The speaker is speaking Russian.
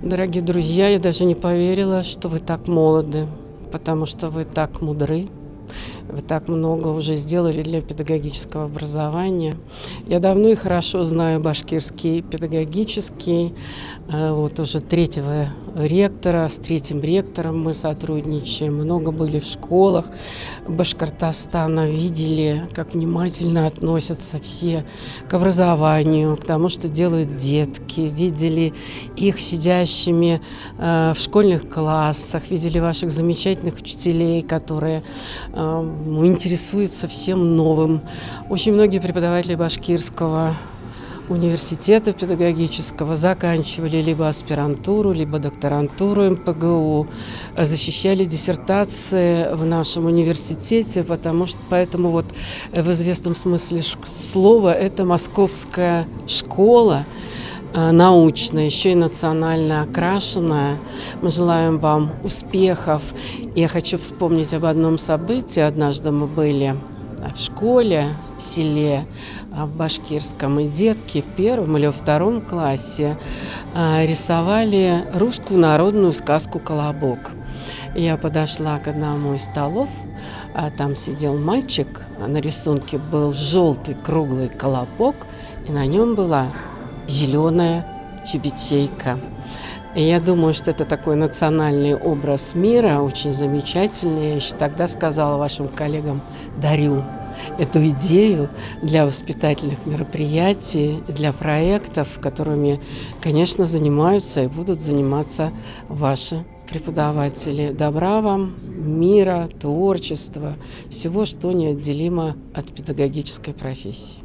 Дорогие друзья, я даже не поверила, что вы так молоды, потому что вы так мудры, вы так много уже сделали для педагогического образования. Я давно и хорошо знаю башкирский педагогический. Вот уже третьего ректора, с третьим ректором мы сотрудничаем. Много были в школах Башкортостана, видели, как внимательно относятся все к образованию, к тому, что делают детки. Видели их сидящими в школьных классах, видели ваших замечательных учителей, которые интересуются всем новым. Очень многие преподаватели Башкирского университета педагогического заканчивали либо аспирантуру, либо докторантуру МПГУ, защищали диссертации в нашем университете, поэтому вот в известном смысле слова это московская школа научная, еще и национально окрашенная. Мы желаем вам успехов. Я хочу вспомнить об одном событии. Однажды мы были в школе, в селе, в Башкирском, и детки в первом или во втором классе рисовали русскую народную сказку «Колобок». Я подошла к одному из столов, а там сидел мальчик, на рисунке был желтый круглый колобок, и на нем была зеленая тюбетейка. И я думаю, что это такой национальный образ мира, очень замечательный. Я еще тогда сказала вашим коллегам: дарю эту идею для воспитательных мероприятий, для проектов, которыми, конечно, занимаются и будут заниматься ваши преподаватели. Добра вам, мира, творчества, всего, что неотделимо от педагогической профессии.